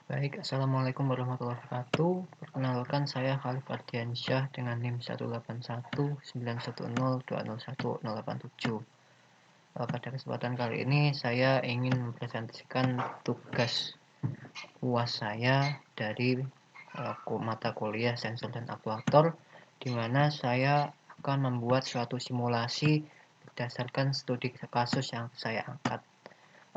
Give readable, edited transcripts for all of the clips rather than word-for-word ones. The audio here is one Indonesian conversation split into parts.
Baik, assalamualaikum warahmatullahi wabarakatuh. Perkenalkan saya Khalif Ardiansyah dengan NIM 18191020187. Pada kesempatan kali ini saya ingin mempresentasikan tugas UAS saya dari mata kuliah sensor dan aktuator, di mana saya akan membuat suatu simulasi berdasarkan studi kasus yang saya angkat.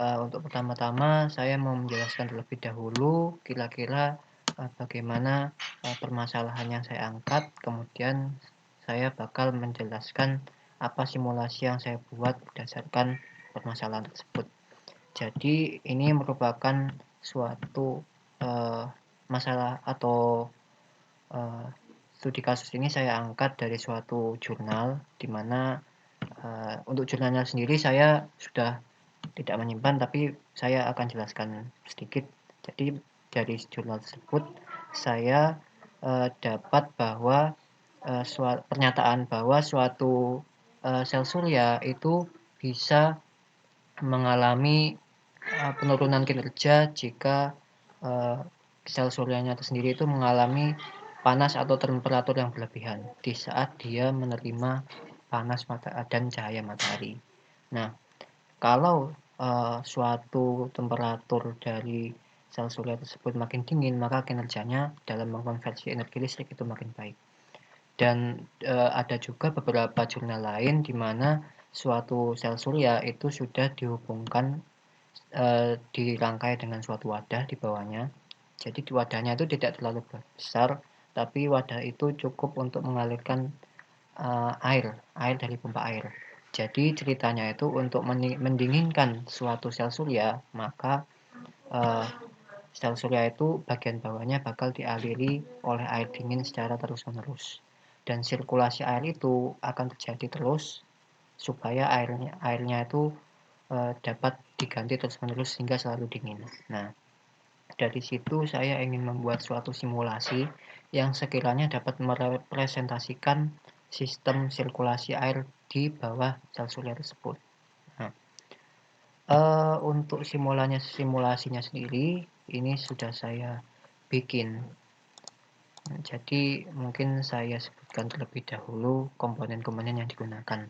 Untuk pertama-tama saya mau menjelaskan terlebih dahulu kira-kira bagaimana permasalahan yang saya angkat, kemudian saya bakal menjelaskan apa simulasi yang saya buat berdasarkan permasalahan tersebut. Jadi ini merupakan suatu masalah atau studi kasus ini saya angkat dari suatu jurnal, di mana untuk jurnalnya sendiri saya sudah tidak menyimpan, tapi saya akan jelaskan sedikit. Jadi dari jurnal tersebut saya dapat bahwa pernyataan bahwa suatu sel surya itu bisa mengalami penurunan kinerja jika sel suryanya itu sendiri itu mengalami panas atau temperatur yang berlebihan di saat dia menerima panas dan cahaya matahari. Nah, kalau suatu temperatur dari sel surya tersebut makin dingin, maka kinerjanya dalam mengkonversi energi listrik itu makin baik. Dan ada juga beberapa jurnal lain di mana suatu sel surya itu sudah dihubungkan, dirangkai dengan suatu wadah di bawahnya. Jadi di wadahnya itu tidak terlalu besar, tapi wadah itu cukup untuk mengalirkan air dari pompa air. Jadi ceritanya itu untuk mendinginkan suatu sel surya, maka uh, sel surya itu bagian bawahnya bakal dialiri oleh air dingin secara terus-menerus. Dan sirkulasi air itu akan terjadi terus supaya airnya itu dapat diganti terus-menerus sehingga selalu dingin. Nah, dari situ saya ingin membuat suatu simulasi yang sekiranya dapat merepresentasikan sistem sirkulasi air di bawah sel surya tersebut. Nah, untuk simulasinya sendiri ini sudah saya bikin. Nah, jadi mungkin saya sebutkan terlebih dahulu komponen-komponen yang digunakan.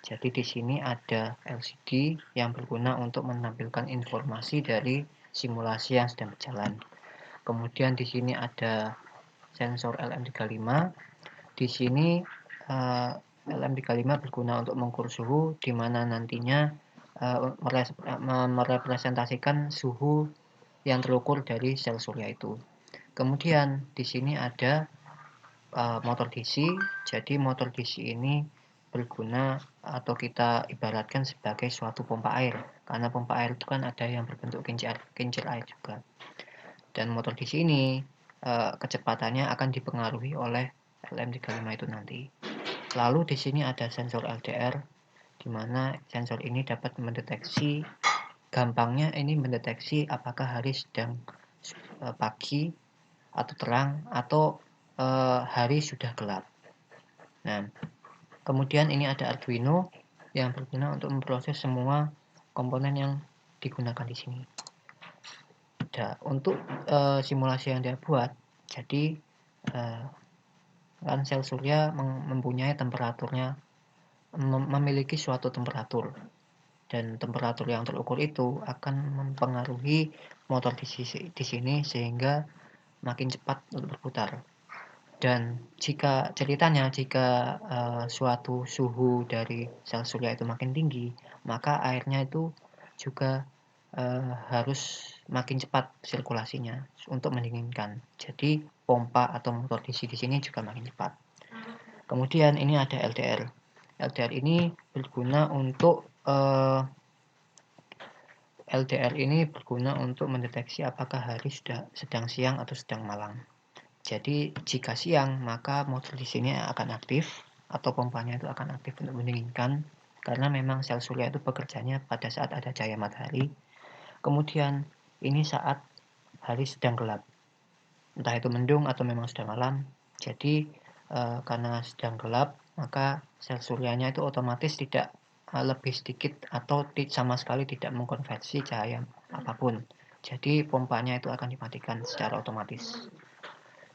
Jadi di sini ada LCD yang berguna untuk menampilkan informasi dari simulasi yang sedang berjalan. Kemudian di sini ada sensor LM35. Di sini LM35 berguna untuk mengukur suhu, di mana nantinya merepresentasikan suhu yang terukur dari sel surya itu. Kemudian di sini ada motor DC. Jadi motor DC ini berguna atau kita ibaratkan sebagai suatu pompa air, karena pompa air itu kan ada yang berbentuk kincir air juga. Dan motor DC ini kecepatannya akan dipengaruhi oleh LM35 itu nanti. Lalu di sini ada sensor LDR, di mana sensor ini dapat mendeteksi, gampangnya ini mendeteksi apakah hari sedang pagi atau terang atau hari sudah gelap. Nah, kemudian ini ada Arduino yang berguna untuk memproses semua komponen yang digunakan di sini. Untuk simulasi yang dia buat, jadi kan sel surya mempunyai temperaturnya, memiliki suatu temperatur, dan temperatur yang terukur itu akan mempengaruhi motor di sini sehingga makin cepat untuk berputar. Dan jika suatu suhu dari sel surya itu makin tinggi, maka airnya itu juga harus makin cepat sirkulasinya untuk mendinginkan. Jadi pompa atau motor DC di sini juga makin cepat. Kemudian ini ada LDR. LDR ini berguna untuk LDR ini berguna untuk mendeteksi apakah hari sudah sedang siang atau sedang malam. Jadi jika siang, maka motor di sini akan aktif atau pompanya itu akan aktif untuk mendinginkan, karena memang sel surya itu bekerjanya pada saat ada cahaya matahari. Kemudian ini saat hari sedang gelap, entah itu mendung atau memang sudah malam. Jadi karena sedang gelap, maka sel suryanya itu otomatis tidak lebih sedikit atau sama sekali tidak mengkonversi cahaya apapun. Jadi pompanya itu akan dimatikan secara otomatis.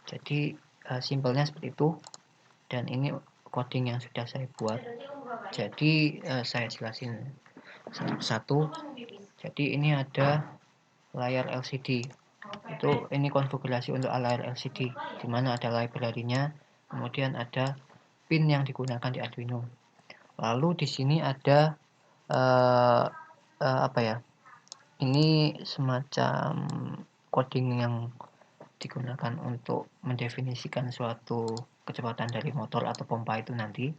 Jadi simpelnya seperti itu, dan ini coding yang sudah saya buat. Jadi saya jelasin satu persatu. Jadi ini ada layar LCD. Ini konfigurasi untuk layar LCD, di mana ada library-nya, kemudian ada pin yang digunakan di Arduino. Lalu di sini ada apa ya? Ini semacam coding yang digunakan untuk mendefinisikan suatu kecepatan dari motor atau pompa itu nanti.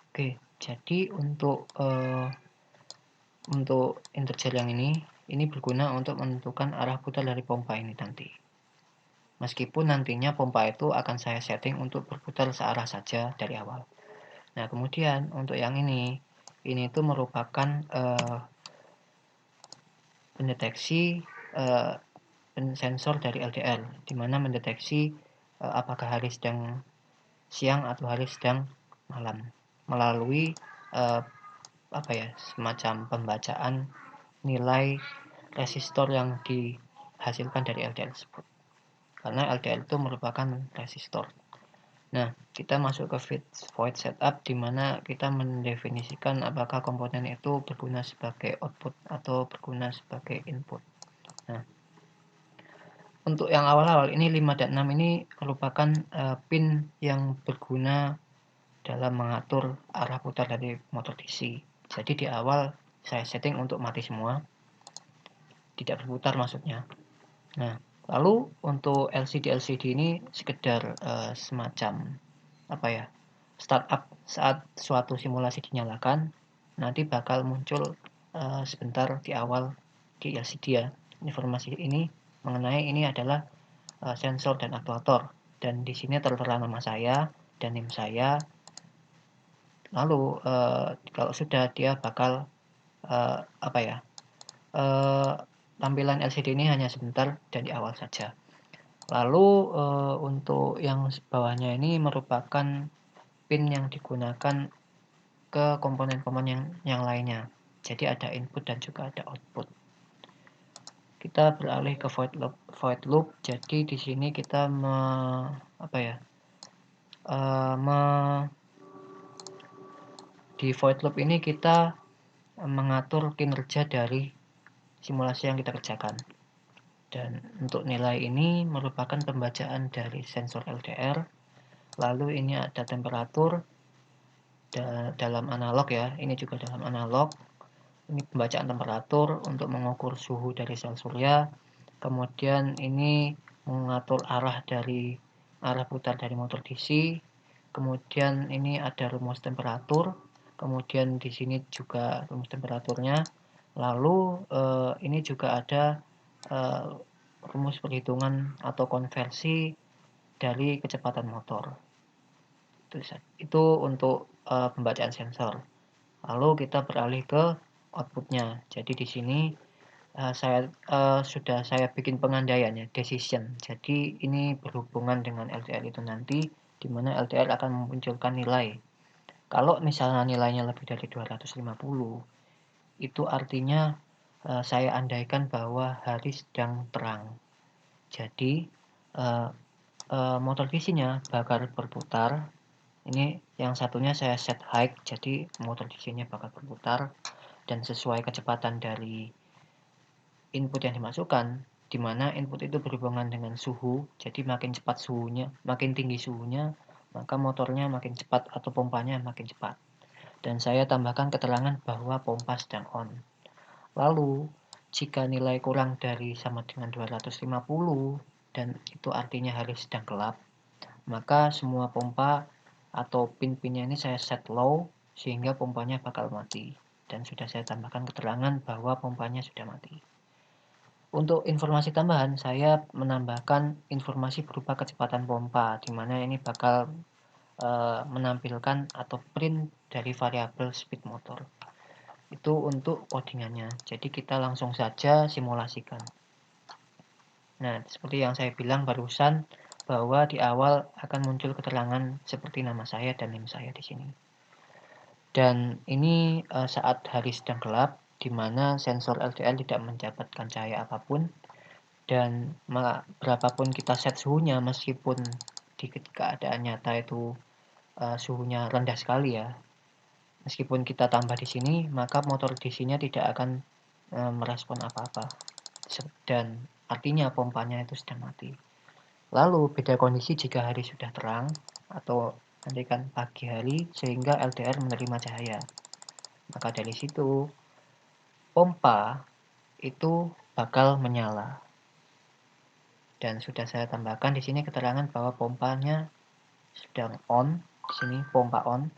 Oke, jadi untuk integer yang ini berguna untuk menentukan arah putar dari pompa ini nanti. Meskipun nantinya pompa itu akan saya setting untuk berputar searah saja dari awal. Nah, kemudian untuk yang ini itu merupakan pendeteksi sensor dari LDR, di mana mendeteksi apakah hari sedang siang atau hari sedang malam melalui semacam pembacaan nilai resistor yang dihasilkan dari LDR tersebut. Karena LDR itu merupakan resistor. Nah, kita masuk ke void setup, di mana kita mendefinisikan apakah komponen itu berguna sebagai output atau berguna sebagai input. Nah, untuk yang awal-awal ini 5 dan 6 ini merupakan pin yang berguna dalam mengatur arah putar dari motor DC. Jadi di awal saya setting untuk mati semua, tidak berputar maksudnya. Nah, lalu untuk LCD ini sekedar semacam startup. Saat suatu simulasi dinyalakan, nanti bakal muncul sebentar di awal di LCD ya. Informasi ini mengenai ini adalah sensor dan aktuator, dan di sini tertera nama saya dan NIM saya. Lalu kalau sudah, dia bakal tampilan LCD ini hanya sebentar dan di awal saja. Lalu untuk yang bawahnya ini merupakan pin yang digunakan ke komponen-komponen yang lainnya. Jadi ada input dan juga ada output. Kita beralih ke void loop. Jadi di sini kita di void loop ini kita mengatur kinerja dari simulasi yang kita kerjakan. Dan untuk nilai ini merupakan pembacaan dari sensor LDR. Lalu ini ada temperatur dalam analog ya. Ini juga dalam analog. Ini pembacaan temperatur untuk mengukur suhu dari sel surya. Kemudian ini mengatur arah putar dari motor DC. Kemudian ini ada rumus temperatur. Kemudian di sini juga rumus temperaturnya. Lalu ini juga ada rumus perhitungan atau konversi dari kecepatan motor. Itu untuk pembacaan sensor. Lalu kita beralih ke outputnya. Jadi di sini sudah saya bikin pengandaiannya, decision. Jadi ini berhubungan dengan LDR itu nanti, di mana LDR akan memunculkan nilai. Kalau misalnya nilainya lebih dari 250, itu artinya saya andaikan bahwa hari sedang terang. Jadi motor DC-nya bakal berputar. Ini yang satunya saya set high, jadi motor DC-nya bakal berputar dan sesuai kecepatan dari input yang dimasukkan, di mana input itu berhubungan dengan suhu. Jadi makin cepat suhunya, makin tinggi suhunya, maka motornya makin cepat atau pompanya makin cepat. Dan saya tambahkan keterangan bahwa pompa sedang on. Lalu, jika nilai kurang dari sama dengan 250 dan itu artinya hari sedang gelap, maka semua pompa atau pin-pinnya ini saya set low sehingga pompanya bakal mati. Dan sudah saya tambahkan keterangan bahwa pompanya sudah mati. Untuk informasi tambahan, saya menambahkan informasi berupa kecepatan pompa, di mana ini bakal menampilkan atau print dari variabel speed motor. Itu untuk codingannya. Jadi kita langsung saja simulasikan. Nah, seperti yang saya bilang barusan, bahwa di awal akan muncul keterangan seperti nama saya dan NIM saya di sini. Dan ini saat hari sedang gelap, di mana sensor LDR tidak mendapatkan cahaya apapun, dan berapapun kita set suhunya, meskipun di keadaan nyata itu suhunya rendah sekali ya, meskipun kita tambah di sini, maka motor DC-nya tidak akan merespon apa-apa, dan artinya pompanya itu sedang mati. Lalu beda kondisi jika hari sudah terang atau nanti kan pagi hari, sehingga LDR menerima cahaya. Maka dari situ pompa itu bakal menyala. Dan sudah saya tambahkan di sini keterangan bahwa pompanya sedang on. Di sini pompa on.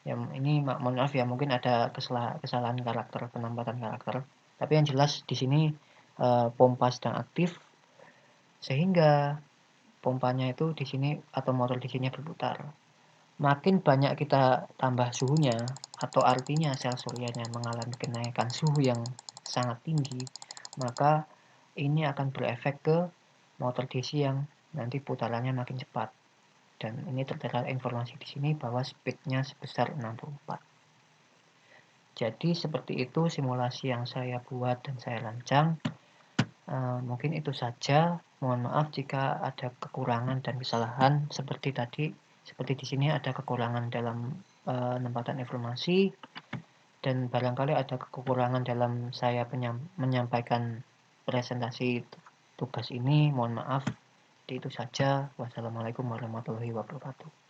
Yang ini mohon maaf ya, mungkin ada kesalahan karakter, penempatan karakter. Tapi yang jelas di sini pompa sedang aktif, sehingga pompanya itu di sini atau motor di sini berputar. Makin banyak kita tambah suhunya, atau artinya sel suryanya mengalami kenaikan suhu yang sangat tinggi, maka ini akan berefek ke motor DC yang nanti putarannya makin cepat. Dan ini tertera informasi di sini bahwa speednya sebesar 64. Jadi seperti itu simulasi yang saya buat dan saya rancang. Mungkin itu saja. Mohon maaf jika ada kekurangan dan kesalahan seperti tadi. Seperti di sini ada kekurangan dalam penempatan informasi, dan barangkali ada kekurangan dalam saya menyampaikan presentasi tugas ini. Mohon maaf. Itu saja. Wassalamualaikum warahmatullahi wabarakatuh.